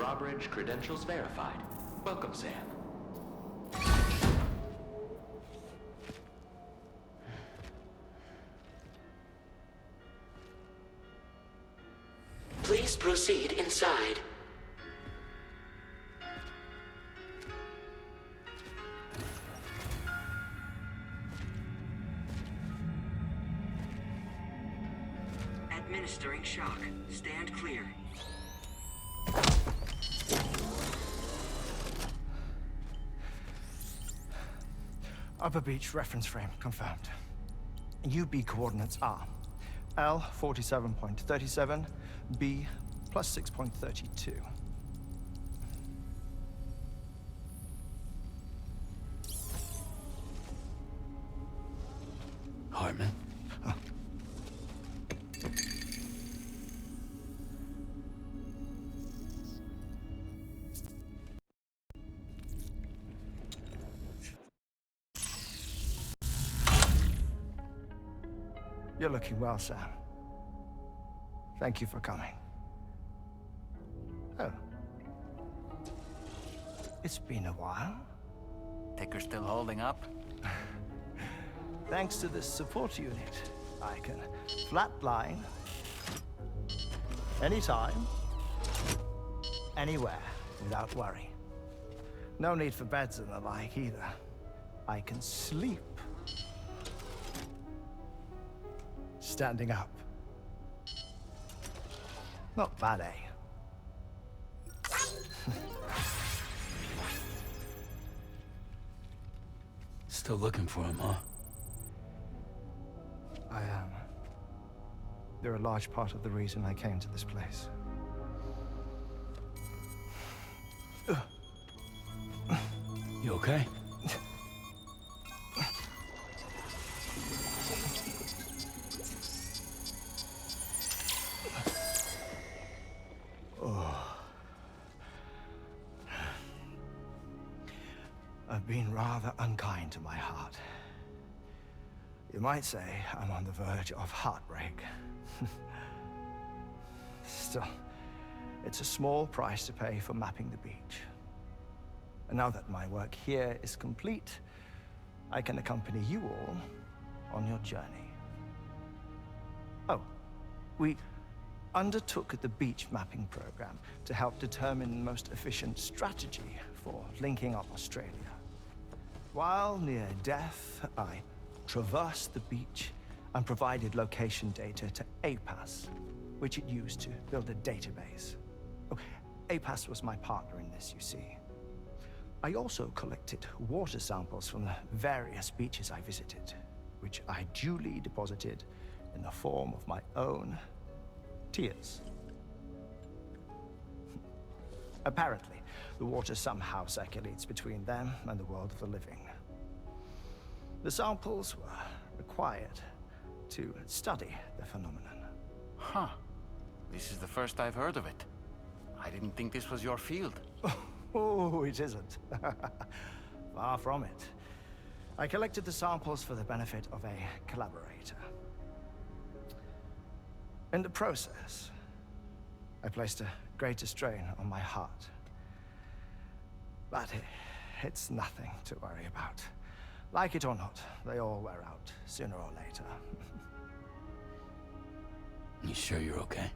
drawbridge credentials verified. Welcome, Sam. Please proceed inside. Administering shock. Stand clear. Upper beach reference frame confirmed. UB coordinates are L 47.37, B plus 6.32. Heartman? You're looking well, Sam. Thank you for coming. Oh. It's been a while. Ticker's still holding up? Thanks to this support unit, I can flatline anytime, anywhere, without worry. No need for beds and the like either. I can sleep standing up. Not bad, eh? Still looking for him, huh? I am. They're a large part of the reason I came to this place. You okay? I've been rather unkind to my heart. You might say I'm on the verge of heartbreak. Still, it's a small price to pay for mapping the beach. And now that my work here is complete, I can accompany you all on your journey. Oh, we undertook the beach mapping program to help determine the most efficient strategy for linking up Australia. While near death, I traversed the beach and provided location data to APAS, which it used to build a database. Oh, APAS was my partner in this, you see. I also collected water samples from the various beaches I visited, which I duly deposited in the form of my own tears. Apparently, the water somehow circulates between them and the world of the living. The samples were required to study the phenomenon. Huh. This is the first I've heard of it. I didn't think this was your field. Oh, it isn't. Far from it. I collected the samples for the benefit of a collaborator. In the process, I placed a greater strain on my heart. But it's nothing to worry about. Like it or not, they all wear out, sooner or later. You sure you're okay?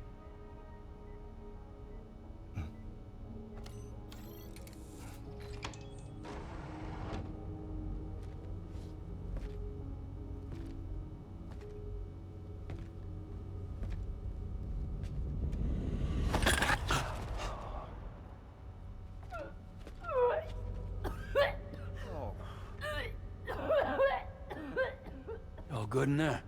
All good in there?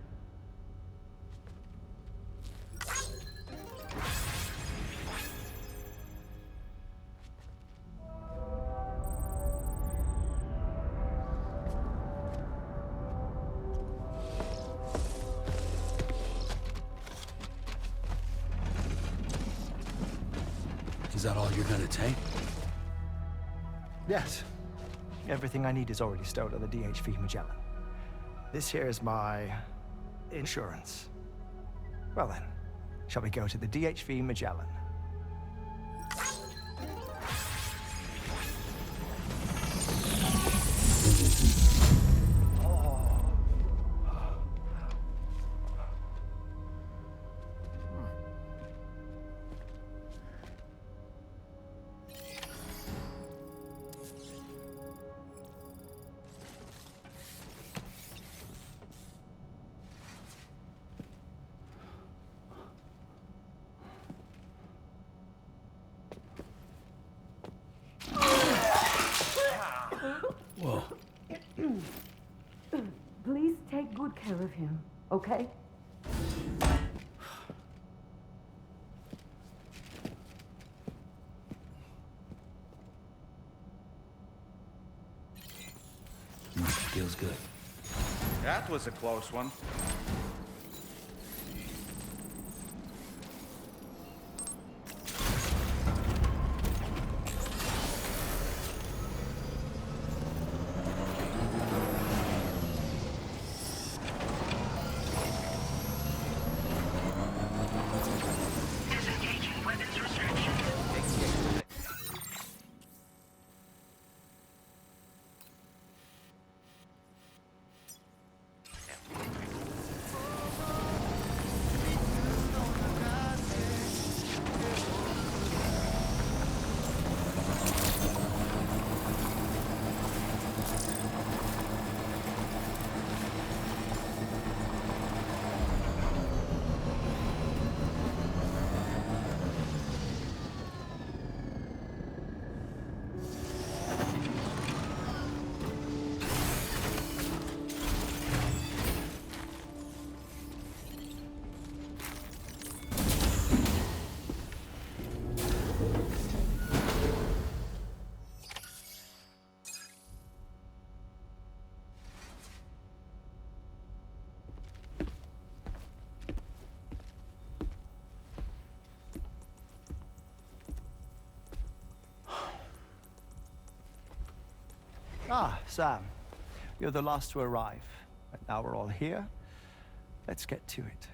Is that all you're gonna take? Yes. Everything I need is already stored on the DHV Magellan. This here is my insurance. Well then, shall we go to the DHV Magellan? him, okay? Feels good. That was a close one. Disengaging weapons restriction. Ah, Sam. You're the last to arrive. But now we're all here. Let's get to it.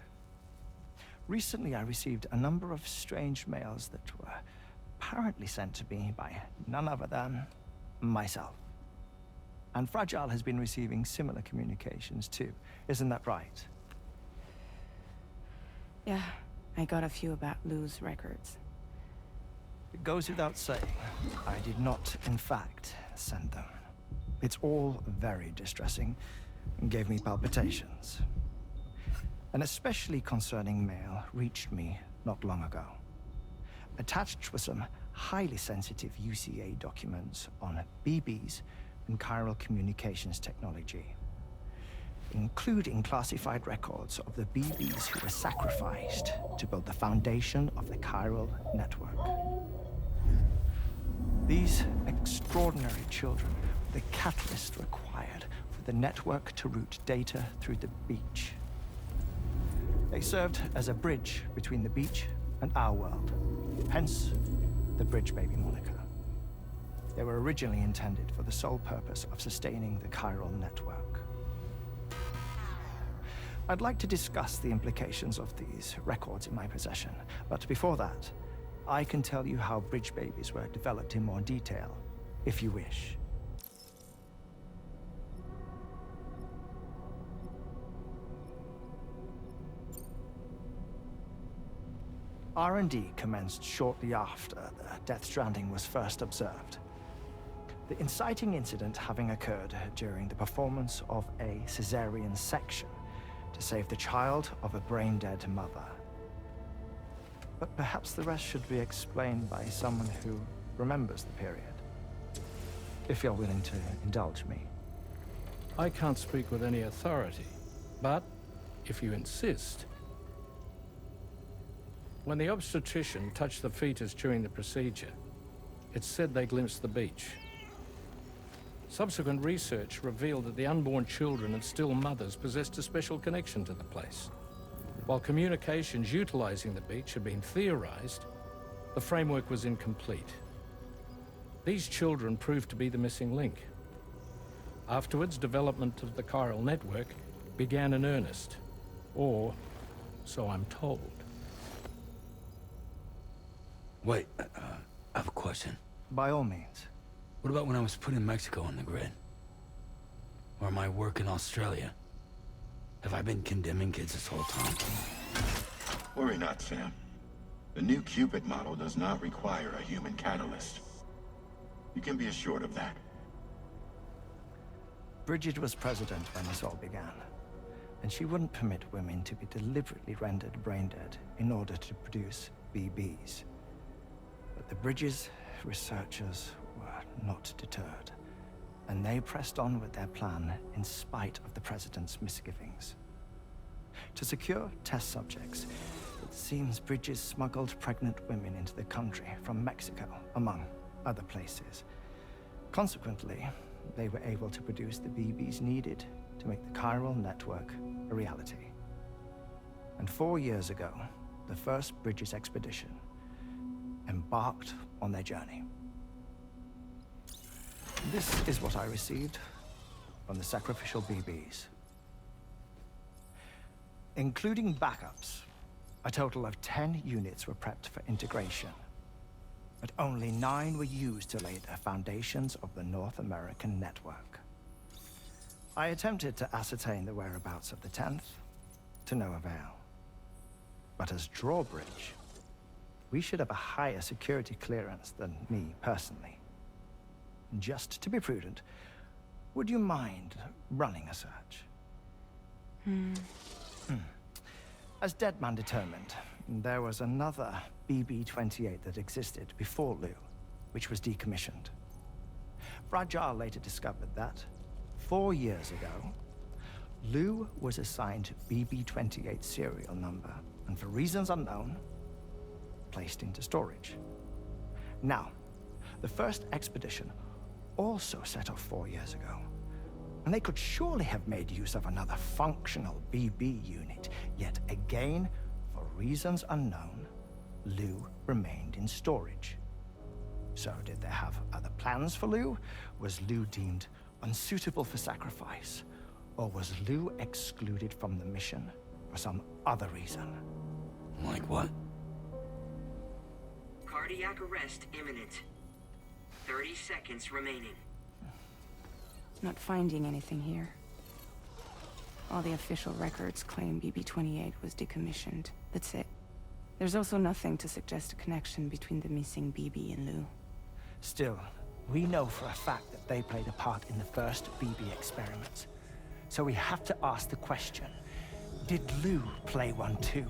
Recently, I received a number of strange mails that were apparently sent to me by none other than myself. And Fragile has been receiving similar communications too. Isn't that right? Yeah, I got a few about Lou's records. It goes without saying, I did not, in fact, send them. It's all very distressing and gave me palpitations. An especially concerning mail reached me not long ago. Attached were some highly sensitive UCA documents on BBs and chiral communications technology, including classified records of the BBs who were sacrificed to build the foundation of the chiral network. These extraordinary children were the catalyst required for the network to route data through the beach. They served as a bridge between the beach and our world, hence the Bridge Baby moniker. They were originally intended for the sole purpose of sustaining the chiral network. I'd like to discuss the implications of these records in my possession, but before that, I can tell you how Bridge Babies were developed in more detail, if you wish. R&D commenced shortly after the Death Stranding was first observed. The inciting incident having occurred during the performance of a cesarean section to save the child of a brain-dead mother. But perhaps the rest should be explained by someone who remembers the period. If you're willing to indulge me. I can't speak with any authority, but if you insist. When the obstetrician touched the fetus during the procedure, it's said they glimpsed the beach. Subsequent research revealed that the unborn children and still mothers possessed a special connection to the place. While communications utilizing the beach had been theorized, the framework was incomplete. These children proved to be the missing link. Afterwards, development of the chiral network began in earnest, or so I'm told. Wait, I have a question. By all means. What about when I was putting Mexico on the grid? Or my work in Australia? Have I been condemning kids this whole time? Worry not, Sam. The new Cupid model does not require a human catalyst. You can be assured of that. Bridget was president when this all began, and she wouldn't permit women to be deliberately rendered brain-dead in order to produce BBs. But the Bridges researchers were not deterred, and they pressed on with their plan in spite of the president's misgivings. To secure test subjects, it seems Bridges smuggled pregnant women into the country from Mexico, among other places. Consequently, they were able to produce the BBs needed to make the chiral network a reality. And 4 years ago, the first Bridges expedition embarked on their journey. This is what I received from the sacrificial BBs. Including backups, a total of 10 units were prepped for integration, but only 9 were used to lay the foundations of the North American network. I attempted to ascertain the whereabouts of the 10th, to no avail. But as drawbridge, we should have a higher security clearance than me personally. Just to be prudent, would you mind running a search? As Deadman determined, there was another BB-28 that existed before Lou, which was decommissioned. Fragile later discovered that, 4 years ago, Lou was assigned BB-28 serial number, and for reasons unknown, placed into storage. Now, the first expedition also set off 4 years ago, and they could surely have made use of another functional BB unit, yet again, for reasons unknown, Lou remained in storage. So did they have other plans for Lou? Was Lou deemed unsuitable for sacrifice? Or was Lou excluded from the mission for some other reason? Like what? Cardiac arrest imminent. 30 seconds remaining. Not finding anything here. All the official records claim BB-28 was decommissioned. That's it. There's also nothing to suggest a connection between the missing BB and Lou. Still, we know for a fact that they played a part in the first BB experiments. So we have to ask the question, did Lou play one too?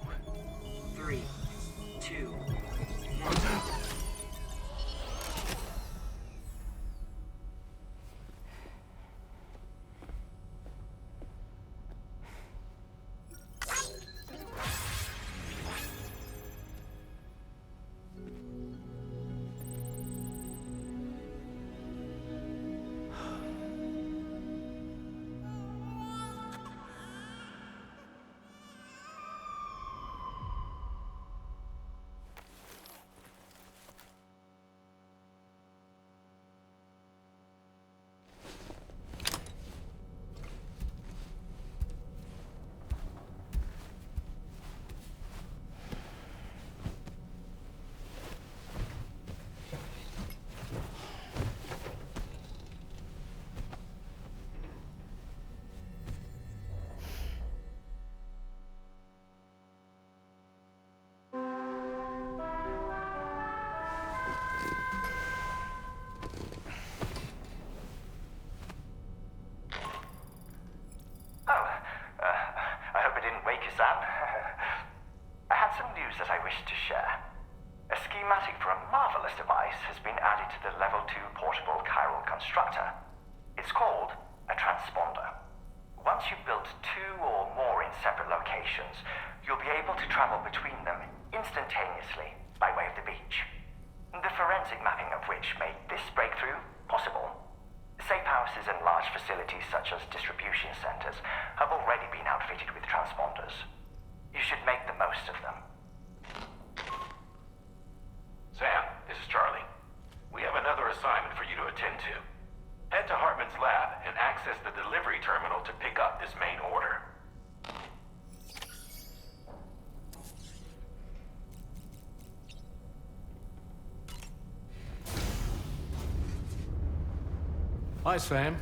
3, 2, 1. I had some news that I wished to share. A schematic for a marvelous device has been added to the Level 2 portable chiral constructor. It's called a transponder. Once you've built 2 or more in separate locations, you'll be able to travel between them instantaneously by way of the beach. The forensic mapping of which made this breakthrough possible. Safe houses and large facilities such as distribution centers have already been outfitted with transponders. You should make the most of them. Sam, this is Charlie. We have another assignment for you to attend to. Head to Heartman's lab and access the delivery terminal to pick up this main order. Hi, Sam.